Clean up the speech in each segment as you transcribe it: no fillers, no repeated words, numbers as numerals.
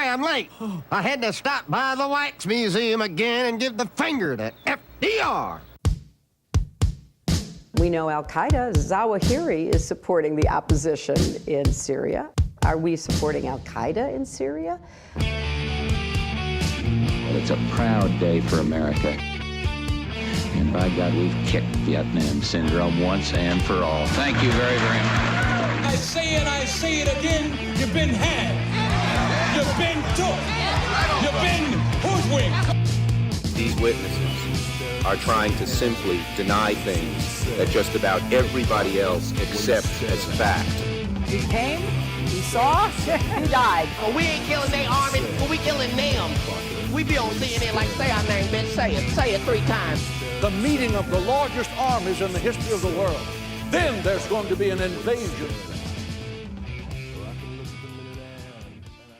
sorry I'm late. I had to stop by the Wax Museum again and give the finger to FDR. We know Al-Qaeda, Zawahiri is supporting the opposition in Syria. Are we supporting Al-Qaeda in Syria? It's a proud day for America. And by God, we've kicked Vietnam syndrome once and for all. Thank you very, very much. I say it, I say it again, you've been had. You've been took. You've been hoodwinked. These witnesses are trying to simply deny things that just about everybody else accepts as fact. He came, he saw, he died. Well, we ain't killing their army, well, we killing them. We be on CNN like, say our name, bitch, say it 3 times. The meeting of the largest armies in the history of the world. Then there's going to be an invasion.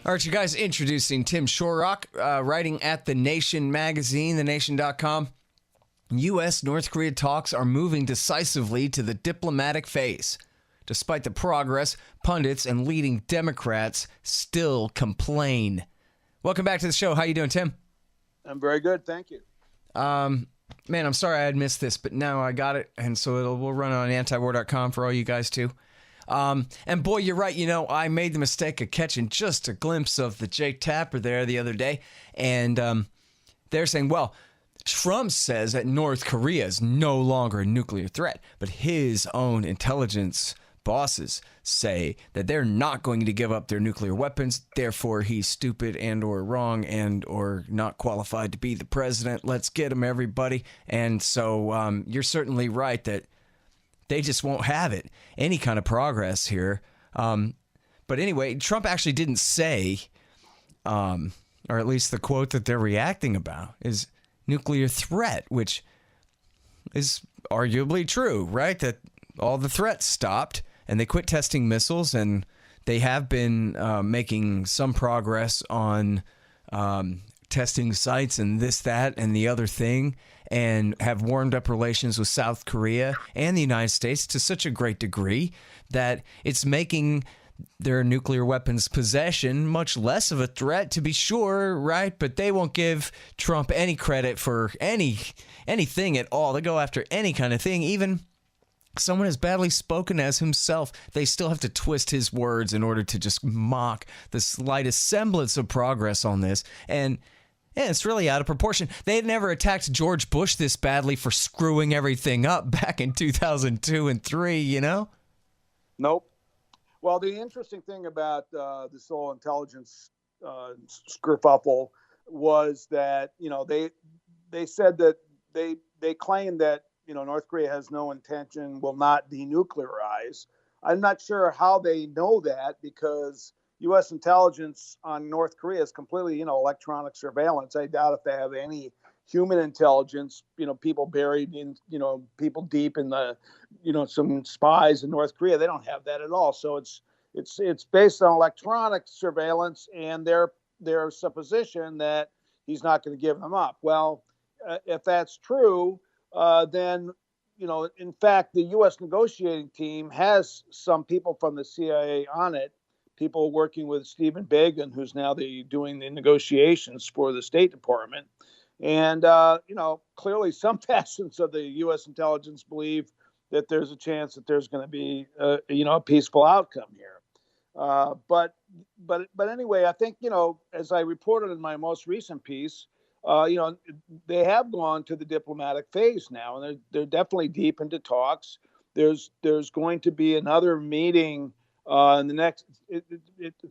All right, you guys, introducing Tim Shorrock, writing at The Nation magazine, thenation.com. U.S.-North Korea talks are moving decisively to the diplomatic phase. Despite the progress, pundits and leading Democrats still complain. Welcome back to the show. How you doing, Tim? I'm very good, thank you. Man, I'm sorry I had missed this, but now I got it, and so we'll run it on antiwar.com for all you guys, too. And boy, you're right. You know, I made the mistake of catching just a glimpse of the Jake Tapper there the other day, and they're saying, well, Trump says that North Korea is no longer a nuclear threat, but his own intelligence bosses say that they're not going to give up their nuclear weapons. Therefore, he's stupid and or wrong and or not qualified to be the president. Let's get him, everybody. And so you're certainly right that they just won't have it. Any kind of progress here. But anyway, Trump actually didn't say, or at least the quote that they're reacting about is nuclear threat, which is arguably true, right? That all the threats stopped and they quit testing missiles, and they have been making some progress on testing sites and this, that, and the other thing, and have warmed up relations with South Korea and the United States to such a great degree that it's making their nuclear weapons possession much less of a threat, to be sure, right? But they won't give Trump any credit for anything at all. They go after any kind of thing, even someone as badly spoken as himself. They still have to twist his words in order to just mock the slightest semblance of progress on this. And yeah, it's really out of proportion. They had never attacked George Bush this badly for screwing everything up back in 2002 and 3, you know? Nope. Well, the interesting thing about this whole intelligence kerfuffle was that, you know, they said that they claimed that, you know, North Korea has no intention, will not denuclearize. I'm not sure how they know that, because U.S. intelligence on North Korea is completely, you know, electronic surveillance. I doubt if they have any human intelligence, you know, people buried in, you know, people deep in the, you know, some spies in North Korea. They don't have that at all. So it's based on electronic surveillance and their supposition that he's not going to give them up. Well, if that's true, then, you know, in fact, the U.S. negotiating team has some people from the CIA on it, people working with Stephen Bacon, who's now doing the negotiations for the State Department. And, you know, clearly some facets of the U.S. intelligence believe that there's a chance that there's going to be, you know, a peaceful outcome here. But anyway, I think, you know, as I reported in my most recent piece, you know, they have gone to the diplomatic phase now, and they're definitely deep into talks. There's going to be another meeting in the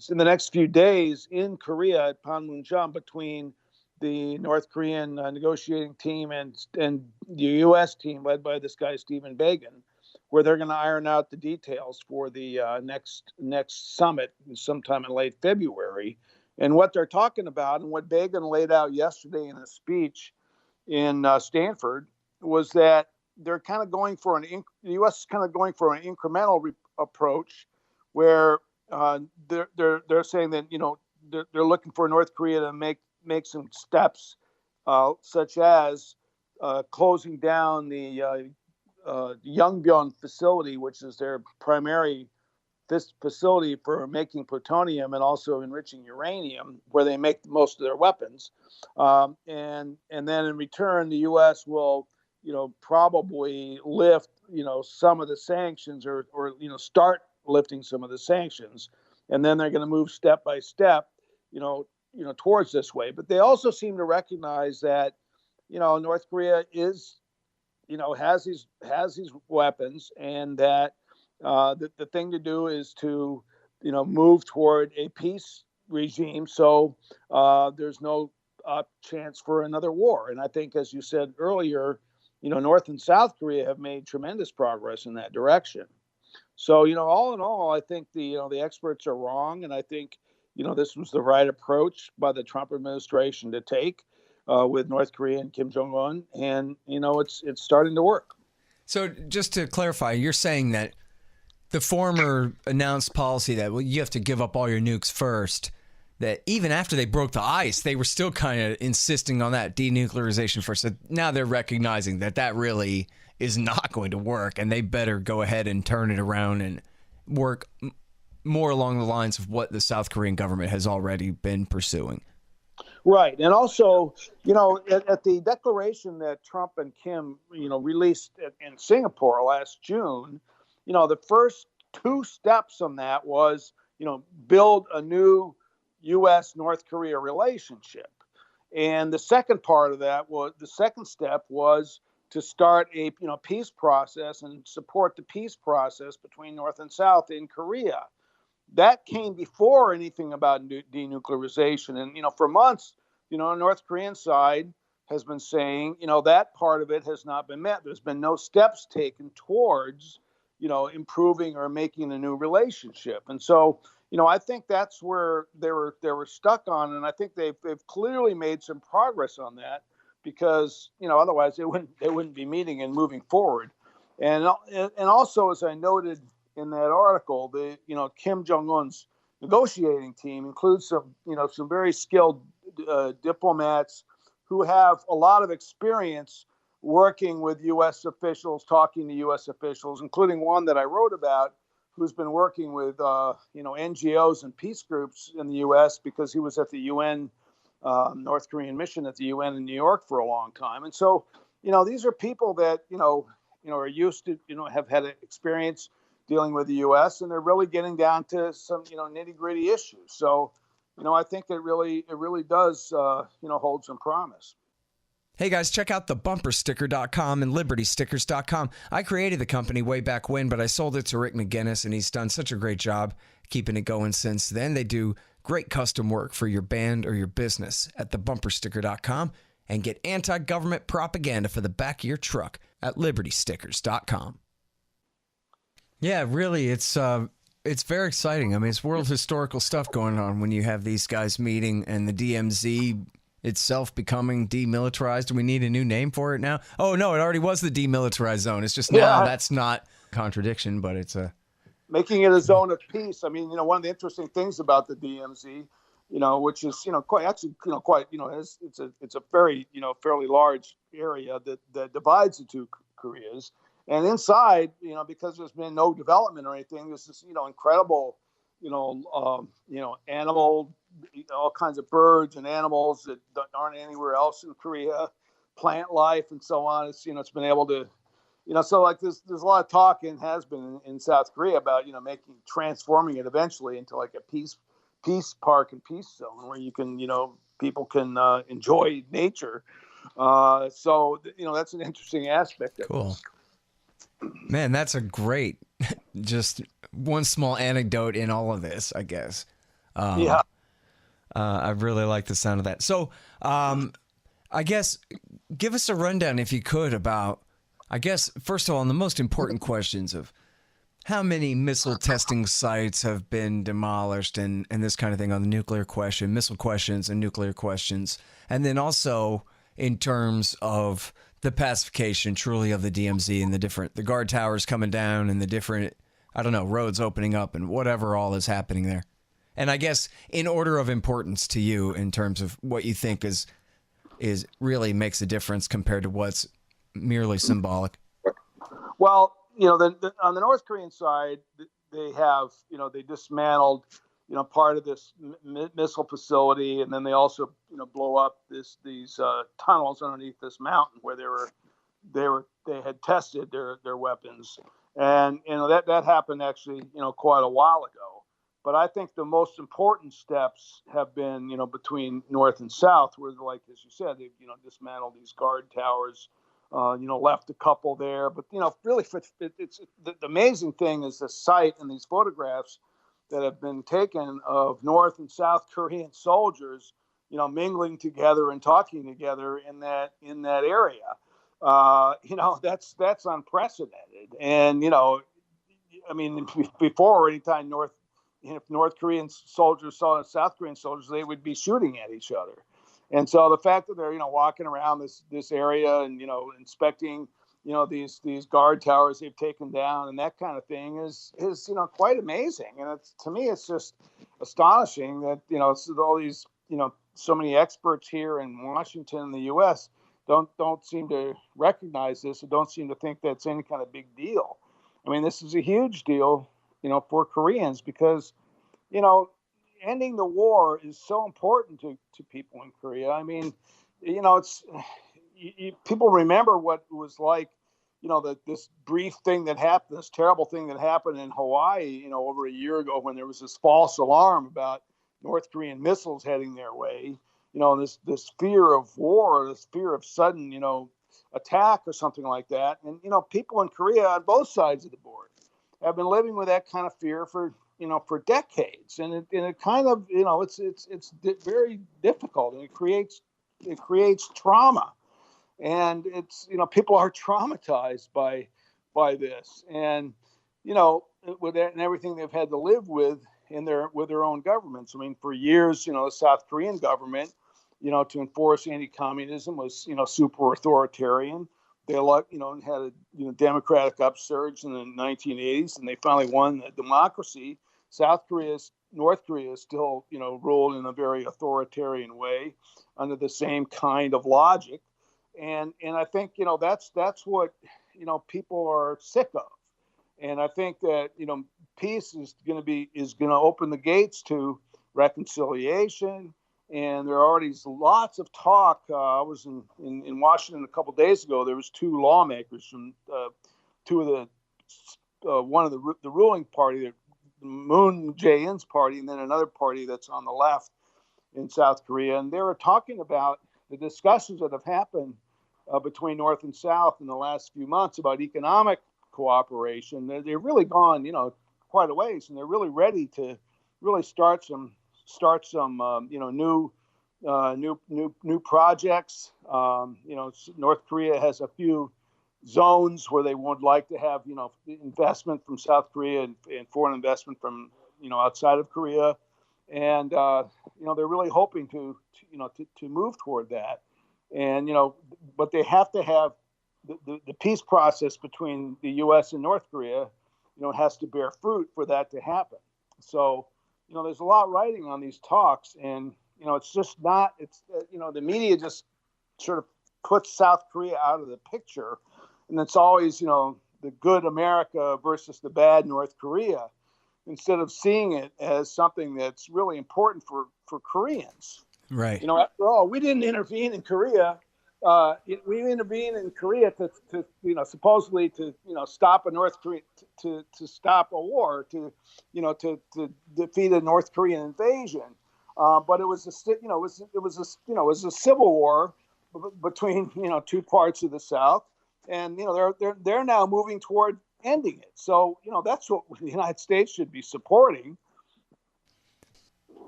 next few days in Korea at Panmunjom between the North Korean negotiating team and the U.S. team led by this guy Stephen Bacon, where they're going to iron out the details for the next summit sometime in late February. And what they're talking about, and what Bacon laid out yesterday in a speech in Stanford, was that they're kind of going for the U.S. is kind of going for an incremental approach, where they're saying that, you know, they're looking for North Korea to make some steps, such as closing down the Yongbyon facility, which is their primary this facility for making plutonium and also enriching uranium, where they make most of their weapons. And then in return, the U.S. will, probably lift, some of the sanctions or start lifting some of the sanctions. And then they're going to move step by step, towards this way. But they also seem to recognize that, North Korea is, has these weapons, and that the thing to do is to, move toward a peace regime. So there's no chance for another war. And I think, as you said earlier, North and South Korea have made tremendous progress in that direction. So, all in all, I think the experts are wrong. And I think, this was the right approach by the Trump administration to take with North Korea and Kim Jong-un. And, it's starting to work. So just to clarify, you're saying that the former announced policy that you have to give up all your nukes first, that even after they broke the ice, they were still kind of insisting on that denuclearization first. So now they're recognizing that really is not going to work, and they better go ahead and turn it around and work more along the lines of what the South Korean government has already been pursuing. Right. And also, at the declaration that Trump and Kim, released in Singapore last June, the first two steps on that was, build a new U.S.-North Korea relationship. And the second part of that the second step was to start a, peace process and support the peace process between North and South in Korea. That came before anything about denuclearization. And, for months, the North Korean side has been saying, that part of it has not been met. There's been no steps taken towards, improving or making a new relationship. And so, I think that's where they were stuck on. And I think they've clearly made some progress on that, because, otherwise they wouldn't be meeting and moving forward. And also, as I noted in that article, the Kim Jong-un's negotiating team includes some very skilled diplomats who have a lot of experience working with U.S. officials, talking to U.S. officials, including one that I wrote about, who's been working with NGOs and peace groups in the U.S. because he was at the UN North Korean mission at the UN in New York for a long time. And so, these are people that are used to have had experience dealing with the U.S., and they're really getting down to some, nitty-gritty issues. So, I think it really does, hold some promise. Hey guys, check out thebumpersticker.com and libertystickers.com. I created the company way back when, but I sold it to Rick McGinnis, and he's done such a great job keeping it going since then. They do great custom work for your band or your business at thebumpersticker.com, and get anti-government propaganda for the back of your truck at libertystickers.com. Yeah, really, it's very exciting. I mean, it's world historical stuff going on when you have these guys meeting and the DMZ itself becoming demilitarized. Do we need a new name for it now? Oh, no, it already was the demilitarized zone. It's just now that's not a contradiction, but it's a... Making it a zone of peace. I mean, one of the interesting things about the DMZ, which is, it's a very, fairly large area that divides the two Koreas. And inside, because there's been no development or anything, there's this, incredible, animal, all kinds of birds and animals that aren't anywhere else in Korea, plant life and so on. It's, it's been able to, so like there's a lot of talk and has been in South Korea about, transforming it eventually into like a peace park and peace zone where you can, people can enjoy nature. So, that's an interesting aspect of it. Cool. Man, that's a great, just one small anecdote in all of this, I guess. I really like the sound of that. So, I guess, give us a rundown, if you could, about, I guess, first of all, the most important questions of how many missile testing sites have been demolished and this kind of thing on the nuclear question, missile questions and nuclear questions. And then also in terms of the pacification truly of the DMZ and the guard towers coming down and the different, roads opening up and whatever all is happening there. And I guess in order of importance to you in terms of what you think is really makes a difference compared to what's merely symbolic. Well, on the North Korean side, they have, they dismantled, part of this missile facility, and then they also, blow up these tunnels underneath this mountain where they had tested their weapons, and that happened actually, quite a while ago. But I think the most important steps have been, between North and South, where, like as you said, they've dismantled these guard towers, left a couple there. But really, it's the amazing thing is the sight and these photographs that have been taken of North and South Korean soldiers, mingling together and talking together in that area. That's unprecedented. And I mean, before, anytime if North Korean soldiers saw South Korean soldiers, they would be shooting at each other. And so the fact that they're, walking around this area and, inspecting, these guard towers they've taken down and that kind of thing is quite amazing. And to me, it's just astonishing that, all these, so many experts here in Washington and the U.S. don't seem to recognize this or don't seem to think that's any kind of big deal. I mean, this is a huge deal, for Koreans because, ending the war is so important to people in Korea. I mean, it's people remember what it was like, this brief thing that happened, this terrible thing that happened in Hawaii, over a year ago when there was this false alarm about North Korean missiles heading their way. This fear of war, this fear of sudden, attack or something like that. And, people in Korea on both sides of the board have been living with that kind of fear for decades. And it kind of, it's very difficult, and it creates trauma. And it's, people are traumatized by this. And, with that and everything they've had to live with with their own governments. I mean, for years, the South Korean government, to enforce anti-communism was, super authoritarian. They had a democratic upsurge in the 1980s, and they finally won the democracy. North Korea is still, ruled in a very authoritarian way under the same kind of logic. And I think, that's what, people are sick of. And I think that, peace is going to open the gates to reconciliation. And there are already lots of talk. I was in Washington a couple of days ago. There was two lawmakers from one of the ruling party, the Moon Jae-in's party, and then another party that's on the left in South Korea. And they were talking about the discussions that have happened between North and South in the last few months about economic cooperation. They've really gone, quite a ways, and they're really ready to really start some new projects. North Korea has a few zones where they would like to have, investment from South Korea and foreign investment from, outside of Korea. And, they're really hoping to move toward that. And, but they have to have the peace process between the U.S. and North Korea, has to bear fruit for that to happen. So, there's a lot riding on these talks, and, it's just not, the media just sort of puts South Korea out of the picture. And it's always, the good America versus the bad North Korea, instead of seeing it as something that's really important for Koreans. Right. After all, we didn't intervene in Korea. We intervened in Korea to supposedly to, stop a North Korea, to stop a war, to defeat a North Korean invasion. But it was a civil war between, two parts of the South. And, they're now moving toward ending it. So, that's what the United States should be supporting.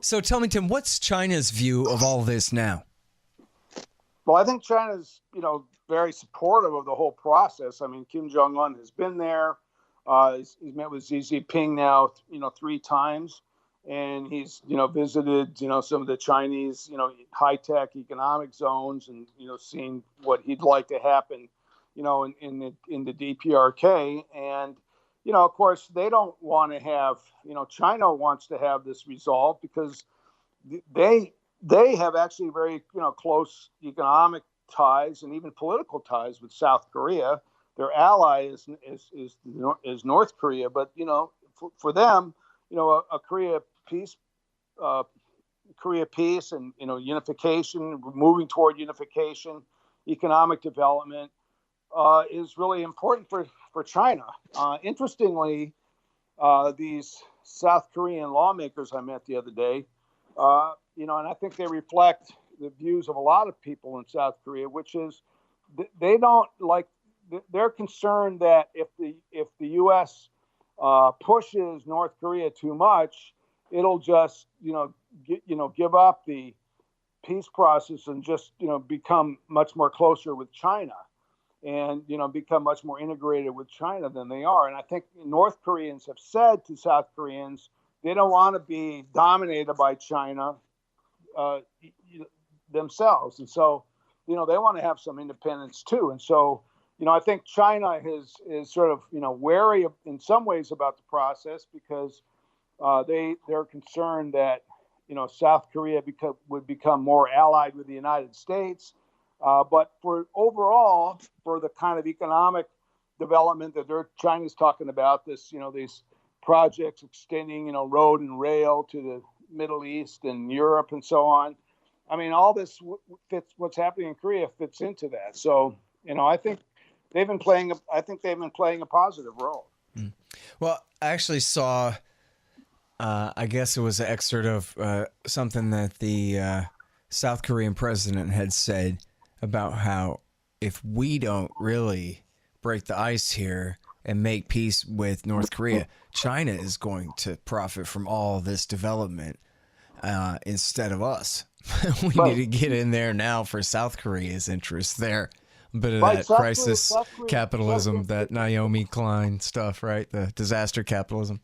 So tell me, Tim, what's China's view of all this now? Well, I think China's, very supportive of the whole process. I mean, Kim Jong-un has been there. He's met with Xi Jinping now, 3 times. And he's, visited, some of the Chinese, high-tech economic zones and, seen what he'd like to happen, in the DPRK. And, of course, they don't want to have, China wants to have this resolved because they have actually very, close economic ties and even political ties with South Korea. Their ally is North Korea. But, for them, a Korea peace and unification, moving toward unification, economic development is really important for China. Interestingly, these South Korean lawmakers I met the other day, and I think they reflect the views of a lot of people in South Korea, which is they don't like. They're concerned that if the U.S. Pushes North Korea too much, it'll just give up the peace process and just become much more closer with China, and become much more integrated with China than they are. And I think North Koreans have said to South Koreans they don't want to be dominated by China themselves, and so they want to have some independence too. And so I think China is sort of wary in some ways about the process because they're concerned that South Korea would become more allied with the United States. But for the kind of economic development that China's talking about, these projects extending road and rail to the Middle East and Europe and so on. I mean, all this fits. What's happening in Korea fits into that. So I think they've been playing a positive role. Well, I actually saw. I guess it was an excerpt of something that the South Korean president had said about how if we don't really break the ice here and make peace with North Korea, China is going to profit from all this development instead of us. We need to get in there now for South Korea's interests there. A bit of that crisis capitalism, that Naomi Klein stuff, right? The disaster capitalism.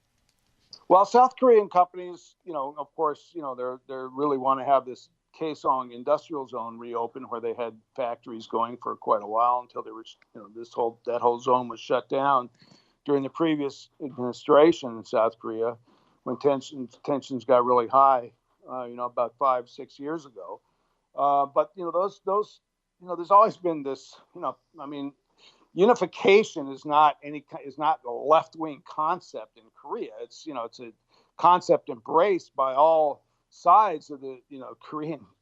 Well, South Korean companies, of course, they really want to have this Kaesong industrial zone reopen, where they had factories going for quite a while until they were, that whole zone was shut down during the previous administration in South Korea, when tensions got really high, about 5-6 years ago. But there's always been this, unification is not a left-wing concept in Korea. It's a concept embraced by all sides of the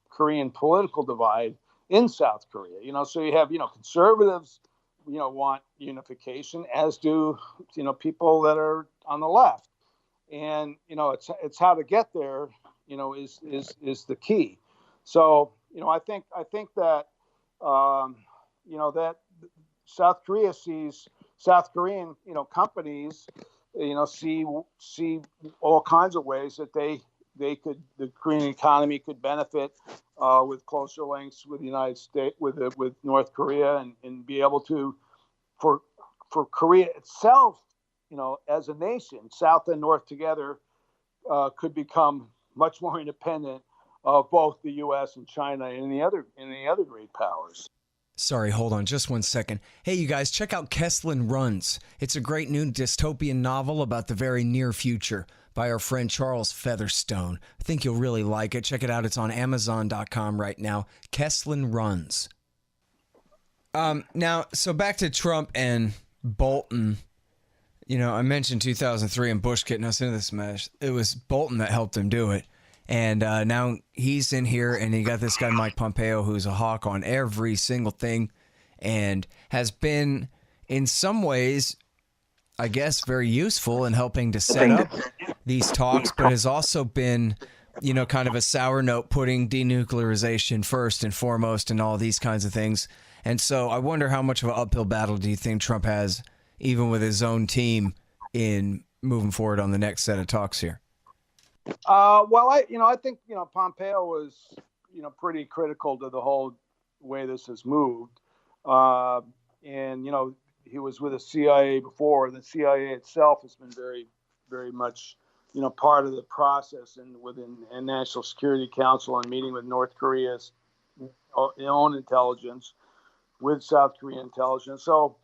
Korean political divide in South Korea. So you have conservatives want unification, as do people that are on the left, and it's how to get there is the key. So I think that that South Korea sees South Korean companies see all kinds of ways that the Korean economy could benefit with closer links with the United States, with North Korea, and be able to, for Korea itself, as a nation, South and North together, could become much more independent of both the U.S. and China and the other great powers. Sorry, hold on just 1 second. Hey, you guys, check out Kesslin Runs. It's a great new dystopian novel about the very near future by our friend Charles Featherstone. I think you'll really like it. Check it out. It's on Amazon.com right now. Kesslin Runs. Now, so back to Trump and Bolton. I mentioned 2003 and Bush getting us into this mess. It was Bolton that helped him do it. And now he's in here, and you got this guy, Mike Pompeo, who's a hawk on every single thing and has been, in some ways, I guess, very useful in helping to set up these talks, but has also been, kind of a sour note, putting denuclearization first and foremost and all these kinds of things. And so I wonder how much of an uphill battle do you think Trump has, even with his own team, in moving forward on the next set of talks here? Well, I think Pompeo was pretty critical to the whole way this has moved, and he was with the CIA before. The CIA itself has been very, very much part of the process and within the National Security Council, and meeting with North Korea's own intelligence, with South Korean intelligence. So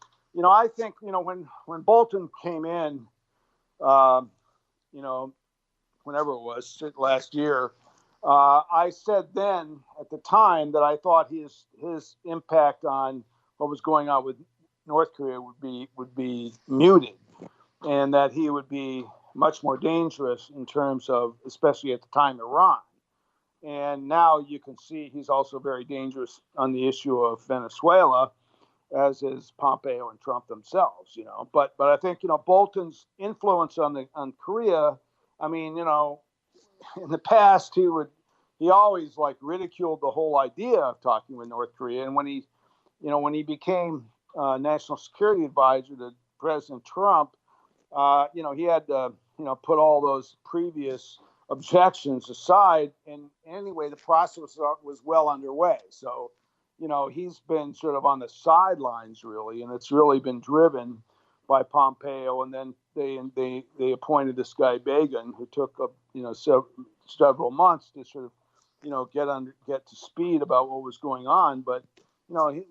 I think when Bolton came in, whenever it was last year, I said then at the time that I thought his impact on what was going on with North Korea would be muted, and that he would be much more dangerous in terms of, especially at the time, Iran. And now you can see he's also very dangerous on the issue of Venezuela, as is Pompeo and Trump themselves, But I think, Bolton's influence on Korea, I mean, in the past he always like ridiculed the whole idea of talking with North Korea. And when he became national security advisor to President Trump, he had to, put all those previous objections aside. And anyway, the process was well underway. So, he's been sort of on the sidelines really, and it's really been driven by Pompeo. And then they appointed this guy Begin, who took several months to sort of get to speed about what was going on. But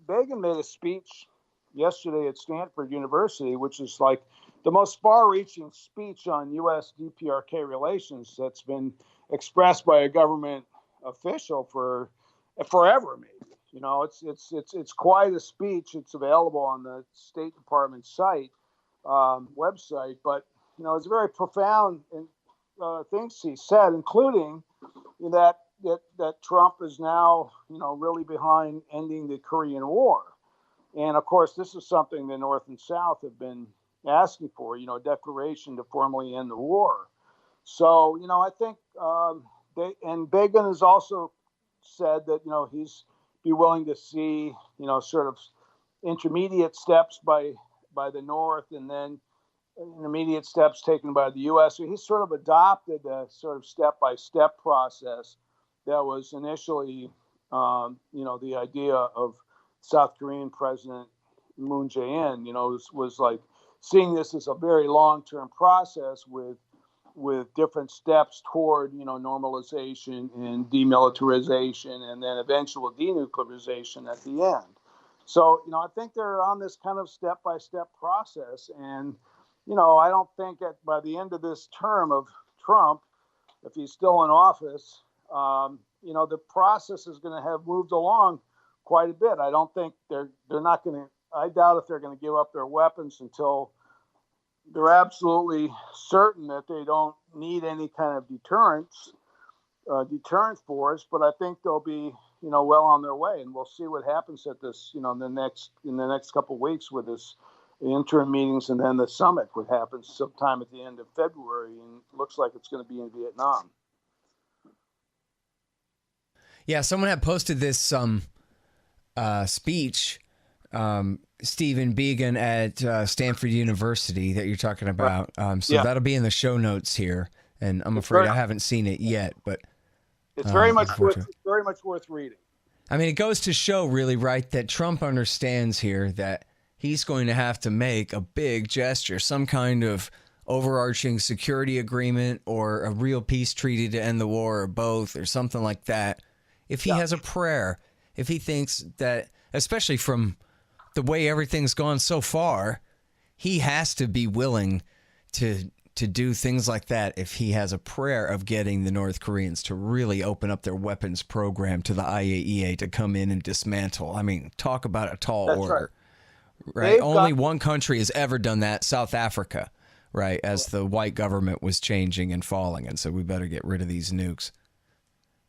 Begin made a speech yesterday at Stanford University, which is like the most far-reaching speech on U.S. DPRK relations that's been expressed by a government official for forever, maybe. It's quite a speech. It's available on the State Department site website, but it's very profound things he said, including that Trump is now really behind ending the Korean War, and of course this is something the North and South have been asking for, a declaration to formally end the war. So I think Begin has also said that he's be willing to see, sort of intermediate steps by the North and then intermediate steps taken by the U.S. So he sort of adopted a sort of step-by-step process that was initially, the idea of South Korean President Moon Jae-in, was like seeing this as a very long-term process with different steps toward, normalization and demilitarization and then eventual denuclearization at the end. So, I think they're on this kind of step-by-step process. And, I don't think by the end of this term of Trump, if he's still in office, the process is going to have moved along quite a bit. I don't think I doubt if they're going to give up their weapons until they're absolutely certain that they don't need any kind of deterrent force, but I think they'll be, well on their way, and we'll see what happens at this, in the next couple of weeks with this interim meetings, and then the summit, what happens sometime at the end of February, and it looks like it's going to be in Vietnam. Yeah, someone had posted this speech. Stephen Begin at Stanford University that you're talking about. That'll be in the show notes here, and I'm afraid I haven't seen it yet, but it's very much worth reading. I mean, it goes to show really, right, that Trump understands here that he's going to have to make a big gesture, some kind of overarching security agreement or a real peace treaty to end the war, or both, or something like that. If he has a prayer, if he thinks that, especially from the way everything's gone so far, he has to be willing to do things like that if he has a prayer of getting the North Koreans to really open up their weapons program to the IAEA to come in and dismantle. I mean, talk about a tall order, right? Only one country has ever done that, South Africa, right, as the white government was changing and falling, and so we better get rid of these nukes.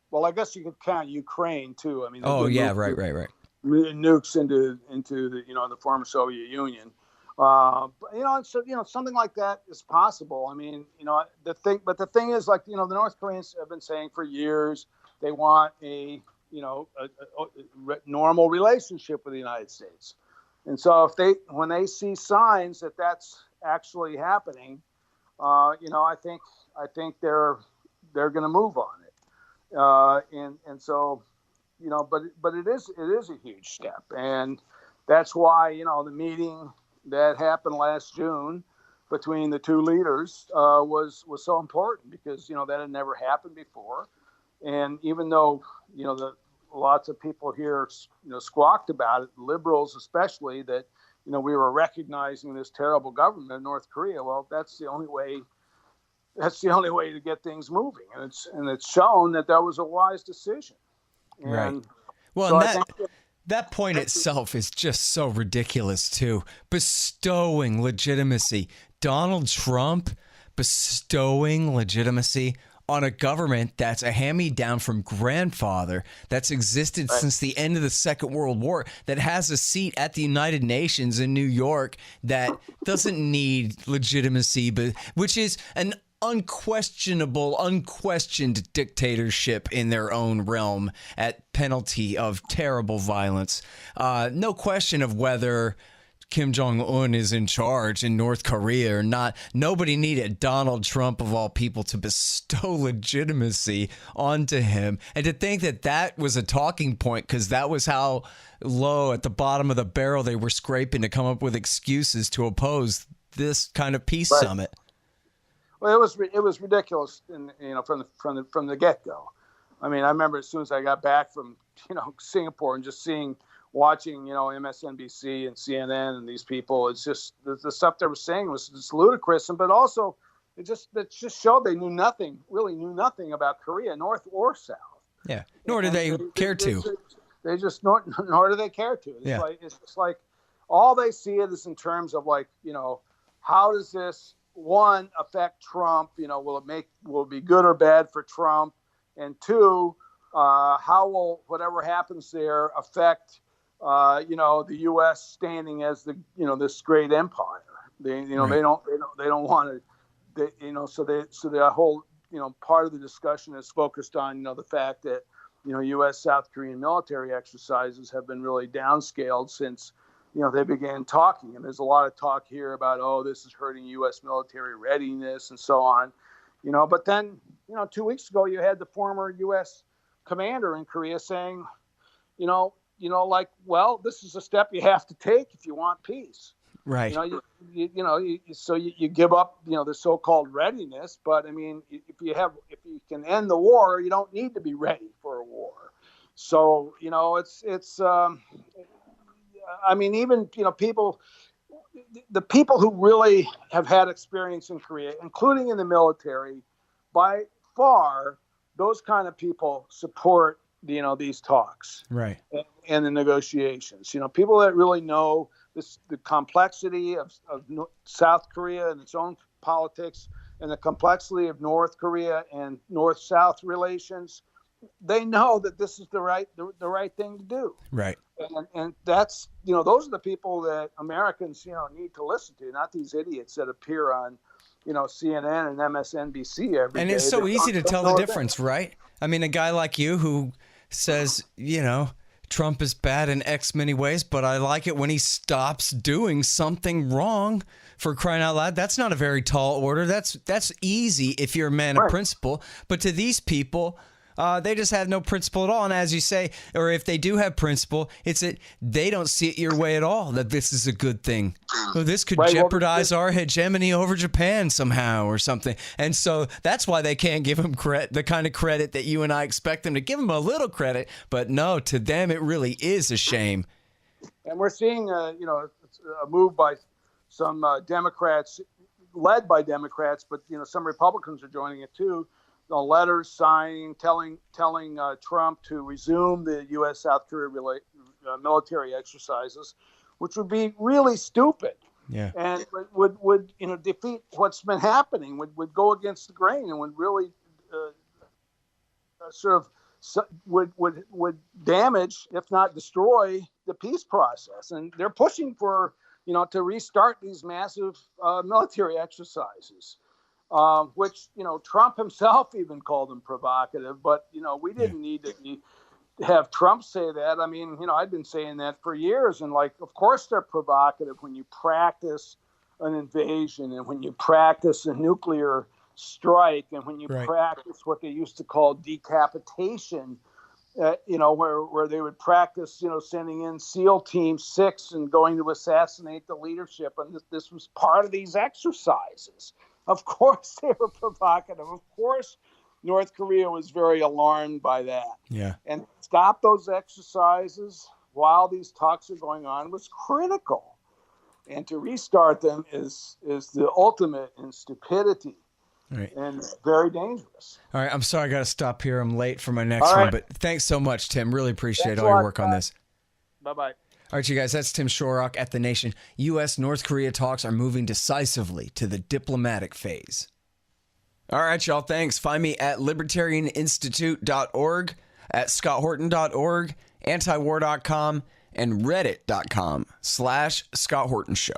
Well, I guess you could count Ukraine, too. I mean, right. Nukes into the the former Soviet Union, something like that is possible. I mean, the thing is, like, the North Koreans have been saying for years they want a normal relationship with the United States, and so when they see signs that that's actually happening, I think they're going to move on it, and so. But it is a huge step, and that's why the meeting that happened last June between the two leaders was so important, because that had never happened before, and even though lots of people here squawked about it, liberals especially, that we were recognizing this terrible government in North Korea. Well, that's the only way to get things moving, and it's shown that was a wise decision. Right. Well, so that point itself is just so ridiculous, too. Bestowing legitimacy. Donald Trump bestowing legitimacy on a government that's a hand-me-down from grandfather, that's existed since the end of the Second World War, that has a seat at the United Nations in New York, that doesn't need legitimacy, but which is an unquestioned dictatorship in their own realm at penalty of terrible violence. No question of whether Kim Jong-un is in charge in North Korea or not. Nobody needed Donald Trump, of all people, to bestow legitimacy onto him. And to think that that was a talking point, because that was how low at the bottom of the barrel they were scraping to come up with excuses to oppose this kind of peace summit. Well, it was ridiculous, from the get-go. I mean, I remember as soon as I got back from Singapore and just watching MSNBC and CNN and these people, it's just the stuff they were saying was just ludicrous, but also it just showed they knew nothing about Korea, North or South. Yeah, nor do they care to. They just nor do they care to. It's just like all they see it is in terms of how does this one affect Trump? Will it be good or bad for Trump? And two, how will whatever happens there affect the U.S. standing as this great empire? They don't want to. So the whole part of the discussion is focused on the fact that U.S. South Korean military exercises have been really downscaled since they began talking, and there's a lot of talk here about this is hurting U.S. military readiness and so on, But then 2 weeks ago you had the former U.S. commander in Korea saying, this is a step you have to take if you want peace. Right. So you give up the so-called readiness, but I mean, if you can end the war, you don't need to be ready for a war. So even people, the people who really have had experience in Korea, including in the military, by far, those kind of people support these talks, right, and the negotiations. People that really know the complexity of South Korea and its own politics, and the complexity of North Korea and North-South relations. They know that this is the right thing to do. Right. And that's those are the people that Americans need to listen to, not these idiots that appear on CNN and MSNBC every day. And it's so easy to tell the difference, right? I mean, a guy like you who says Trump is bad in X many ways, but I like it when he stops doing something wrong, for crying out loud. That's not a very tall order. That's easy if you're a man of principle. But to these people, they just have no principle at all. And as you say, or if they do have principle, it's that they don't see it your way at all, that this is a good thing. Well, this could jeopardize our hegemony over Japan somehow or something. And so that's why they can't give him the kind of credit that you and I expect them to give him. A little credit. But no, to them, it really is a shame. And we're seeing, a move by some Democrats, led by Democrats, but some Republicans are joining it too. Letters signing, telling Trump to resume the U.S. South Korea military exercises, which would be really stupid. Yeah, and would defeat what's been happening. Would go against the grain and would really would damage, if not destroy, the peace process. And they're pushing for to restart these massive military exercises. Which Trump himself even called them provocative, but we didn't need to have Trump say that. I mean, I've been saying that for years, and of course they're provocative when you practice an invasion and when you practice a nuclear strike and when you practice what they used to call decapitation. Where they would practice, sending in SEAL Team 6 and going to assassinate the leadership, and this was part of these exercises. Of course they were provocative. Of course North Korea was very alarmed by that. Yeah. And stop those exercises while these talks are going on was critical. And to restart them is the ultimate in stupidity. Right. And very dangerous. All right. I'm sorry I got to stop here. I'm late for my next one, but thanks so much, Tim. Really appreciate all your work on this. Bye-bye. All right, you guys, that's Tim Shorrock at The Nation. U.S.-North Korea talks are moving decisively to the diplomatic phase. All right, y'all. Thanks. Find me at libertarianinstitute.org, at scotthorton.org, antiwar.com, and reddit.com/Scott Horton Show.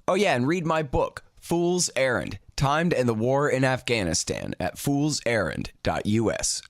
Oh, yeah, and read my book, Fool's Errand, Timed and the War in Afghanistan, at foolserrand.us.